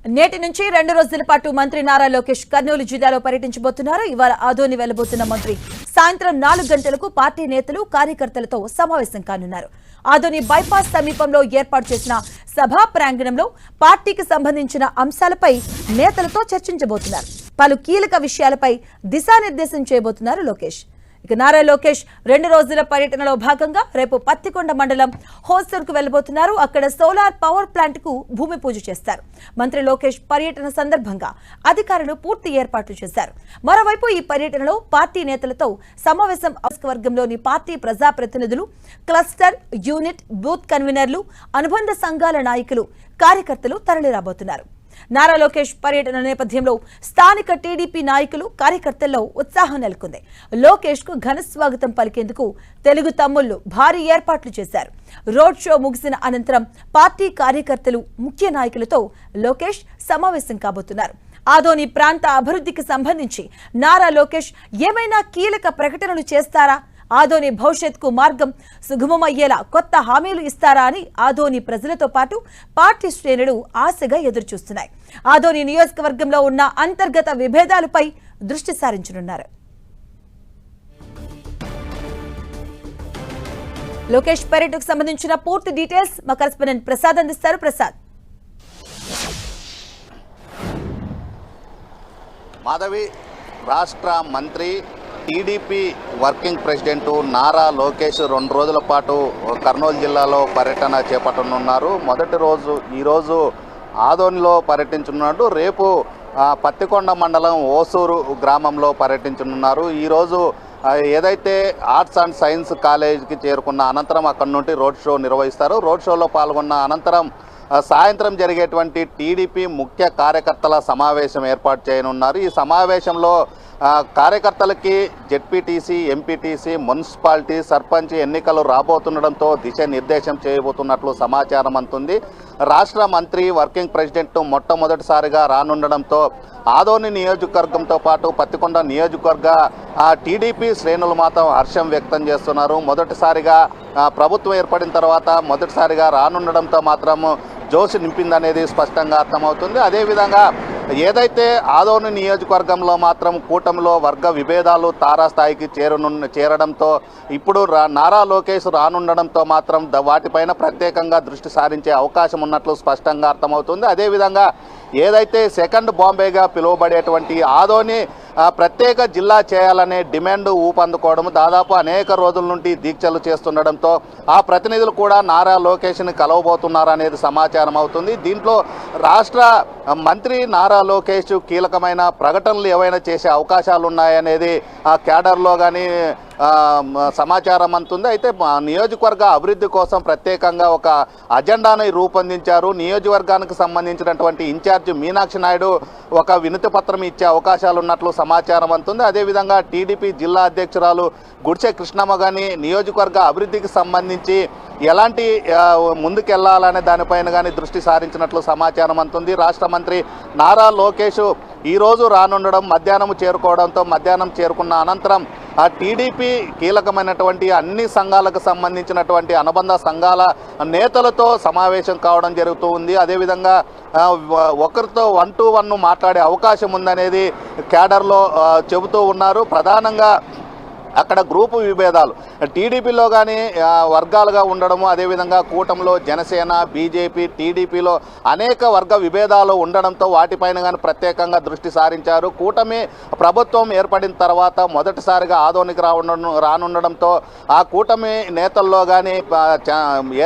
నేటి నుంచి 2 రోజుల పాటు మంత్రి నారా లోకేష్ కర్నూలు జిల్లాలో పర్యటించబోతున్నారు. ఇవాళ ఆదోని వెళ్లబోతున్న మంత్రి సాయంత్రం 4 గంటలకు పార్టీ నేతలు కార్యకర్తలతో సమావేశం కానున్నారు. ఆదోని బైపాస్ సమీపంలో ఏర్పాటు చేసిన సభా ప్రాంగణంలో పార్టీకి సంబంధించిన అంశాలపై నేతలతో చర్చించబోతున్నారు. పలు కీలక విషయాలపై దిశానిర్దేశం చేయబోతున్నారు లోకేష్. ఇక నారా లోకేష్ 2 రోజుల పర్యటనలో భాగంగా రేపు పత్తికొండ మండలం హోస్టర్కు వెళ్లబోతున్నారు. అక్కడ సోలార్ పవర్ ప్లాంట్ కు భూమి పూజ చేస్తారు. మంత్రి లోకేష్ పర్యటన సందర్భంగా అధికారులు పూర్తి ఏర్పాట్లు చేశారు. మరోవైపు ఈ పర్యటనలో పార్టీ నేతలతో సమావేశం వర్గంలోని పార్టీ ప్రజాప్రతినిధులు, క్లస్టర్, యూనిట్, బూత్ కన్వీనర్లు, అనుబంధ సంఘాల నాయకులు, కార్యకర్తలు తరలిరాబోతున్నారు. నారా లోకేష్ పర్యటన నేపథ్యంలో స్థానిక టీడీపీ నాయకులు, కార్యకర్తల్లో ఉత్సాహం నెలకొంది. లోకేష్ కు ఘన స్వాగతం పలికేందుకు తెలుగు తమ్ముళ్లు భారీ ఏర్పాట్లు చేశారు. రోడ్ షో ముగిసిన అనంతరం పార్టీ కార్యకర్తలు, ముఖ్య నాయకులతో లోకేష్ సమావేశం కాబోతున్నారు. ఆదోని ప్రాంత అభివృద్ధికి సంబంధించి నారా లోకేష్ ఏమైనా కీలక ప్రకటనలు చేస్తారా? ఆదోని భవిష్యత్కు మార్గం సుగమమయ్యేలా కొత్త హామీలు ఇస్తారా అని ఆదోని ప్రజలతో పాటు పార్టీ శ్రేణులు ఆశగా ఎదురుచూస్తున్నాయి. ఆదోని నియోజకవర్గంలో ఉన్న అంతర్గత విభేదాలపై దృష్టి సారించనున్నారు. లోకేష్ పర్యటనకు సంబంధించిన పూర్తి డీటెయిల్స్ మా కరెస్పాండెంట్ ప్రసాద్ అందిస్తారు. ప్రసాద్. మాధవి, రాష్ట్ర మంత్రి TDP working president Nara Lokesh 2 రోజుల పాటు కర్నూలు జిల్లాలో పర్యటన చేపట్టనున్నారు. మొదటి రోజు ఈరోజు ఆదోనిలో పర్యటించనున్నాడు. రేపు పత్తికొండ మండలం ఓసూరు గ్రామంలో పర్యటించనున్నారు. ఈరోజు ఏదైతే ఆర్ట్స్ అండ్ సైన్స్ కాలేజీకి చేరుకున్న అనంతరం అక్కడి నుండి రోడ్ షో నిర్వహిస్తారు. రోడ్ షోలో పాల్గొన్న అనంతరం సాయంత్రం జరిగేటువంటి టీడీపీ ముఖ్య కార్యకర్తల సమావేశం ఏర్పాటు చేయనున్నారు. ఈ సమావేశంలో కార్యకర్తలకి జెడ్పీటీసీ, ఎంపీటీసీ, మున్సిపాలిటీ, సర్పంచ్ ఎన్నికలు రాబోతుండడంతో దిశానిర్దేశం చేయబోతున్నట్లు సమాచారం అందుతుంది. రాష్ట్ర మంత్రి వర్కింగ్ ప్రెసిడెంట్ మొట్టమొదటిసారిగా రానుండడంతో ఆదోని నియోజకవర్గంతో పాటు పత్తికొండ నియోజకవర్గ టీడీపీ శ్రేణులు మాత్రం హర్షం వ్యక్తం చేస్తున్నారు. మొదటిసారిగా ప్రభుత్వం ఏర్పడిన తర్వాత మొదటిసారిగా రానుండడంతో మాత్రం జోష్ నింపిందనేది స్పష్టంగా అర్థమవుతుంది. అదేవిధంగా ఏదైతే ఆదోని నియోజకవర్గంలో మాత్రం కూటమిలో వర్గ విభేదాలు తారాస్థాయికి చేరడంతో ఇప్పుడు నారా లోకేష్ రానుండడంతో మాత్రం వాటిపైన ప్రత్యేకంగా దృష్టి సారించే అవకాశం ఉన్నట్లు స్పష్టంగా అర్థమవుతుంది. అదేవిధంగా ఏదైతే సెకండ్ బాంబేగా పిలువబడేటువంటి ఆదోని ప్రత్యేక జిల్లా చేయాలనే డిమాండ్ ఊపందుకోవడం, దాదాపు అనేక రోజుల నుండి దీక్షలు చేస్తుండడంతో ఆ ప్రతినిధులు కూడా నారా లోకేష్ని కలవబోతున్నారనేది సమాచారం అవుతుంది. దీంట్లో రాష్ట్ర మంత్రి నారా లోకేష్ కీలకమైన ప్రకటనలు ఏవైనా చేసే అవకాశాలు ఉన్నాయనేది ఆ క్యాడర్లో కానీ సమాచారం అందుతుంది. అయితే నియోజకవర్గ అభివృద్ధి కోసం ప్రత్యేకంగా ఒక అజెండాను రూపొందించారు. నియోజకవర్గానికి సంబంధించినటువంటి ఇన్ఛార్జి మీనాక్షి నాయుడు ఒక వినతి పత్రం ఇచ్చే అవకాశాలు ఉన్నట్లు సమాచారం అందుతుంది. అదేవిధంగా టీడీపీ జిల్లా అధ్యక్షురాలు గుడిసె కృష్ణమ్మ కానీ నియోజకవర్గ అభివృద్ధికి సంబంధించి ఎలాంటి ముందుకెళ్లాలనే దానిపైన కానీ దృష్టి సారించినట్లు సమాచారం అందుతుంది. రాష్ట్ర మంత్రి నారా లోకేష్ ఈరోజు రానుండడం, మధ్యాహ్నం చేరుకోవడంతో మధ్యాహ్నం చేరుకున్న అనంతరం ఆ టీడీపీ కీలకమైనటువంటి అన్ని సంఘాలకు సంబంధించినటువంటి అనుబంధ సంఘాల నేతలతో సమావేశం కావడం జరుగుతూ ఉంది. అదేవిధంగా ఒకరితో 1-to-1 మాట్లాడే అవకాశం ఉందనేది క్యాడర్లో చెబుతూ ఉన్నారు. ప్రధానంగా అక్కడ గ్రూపు విభేదాలు టీడీపీలో కానీ వర్గాలుగా ఉండడము, అదేవిధంగా కూటమిలో జనసేన, బీజేపీ, టీడీపీలో అనేక వర్గ విభేదాలు ఉండడంతో వాటిపైన కానీ ప్రత్యేకంగా దృష్టి సారించారు. కూటమి ప్రభుత్వం ఏర్పడిన తర్వాత మొదటిసారిగా ఆదోనికి రానుండడంతో ఆ కూటమి నేతల్లో కానీ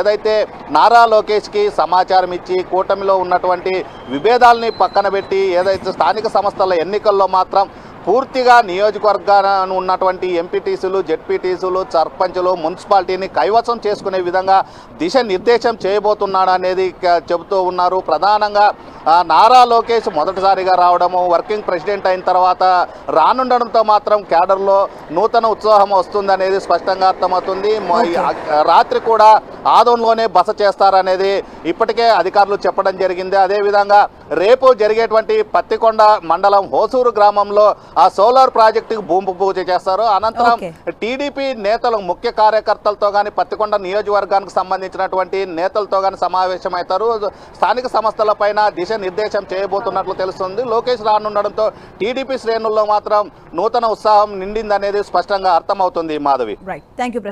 ఏదైతే నారా లోకేష్కి సమాచారం ఇచ్చి కూటమిలో ఉన్నటువంటి విభేదాలని పక్కన పెట్టి ఏదైతే స్థానిక సంస్థల ఎన్నికల్లో మాత్రం పూర్తిగా నియోజకవర్గాన ఉన్నటువంటి ఎంపీటీసీలు, జెడ్పీటీసీలు, సర్పంచులు, మున్సిపాలిటీని కైవసం చేసుకునే విధంగా దిశానిర్దేశం చేయబోతున్నాడనేది చెబుతూ ఉన్నారు. ప్రధానంగా నారా లోకేష్ మొదటిసారిగా రావడము, వర్కింగ్ ప్రెసిడెంట్ అయిన తర్వాత రానుండడంతో మాత్రం క్యాడర్లో నూతన ఉత్సాహం వస్తుందనేది స్పష్టంగా అర్థమవుతుంది. రాత్రి కూడా ఆదోన్లోనే బస చేస్తారనేది ఇప్పటికే అధికారులు చెప్పడం జరిగింది. అదేవిధంగా రేపు జరిగేటువంటి పత్తికొండ మండలం హోసూరు గ్రామంలో ఆ సోలార్ ప్రాజెక్టుకు భూమి పూజ చేస్తారు. అనంతరం టీడీపీ నేతలు ముఖ్య కార్యకర్తలతో కానీ పత్తికొండ నియోజకవర్గానికి సంబంధించినటువంటి నేతలతో కానీ సమావేశమవుతారు. స్థానిక సంస్థలపైన దిశానిర్దేశం చేయబోతున్నట్లు తెలుస్తుంది. లోకేష్ రానుండడంతో టీడీపీ శ్రేణుల్లో మాత్రం నూతన ఉత్సాహం నిండిందనేది స్పష్టంగా అర్థమవుతుంది. మాధవి. Right, thank you.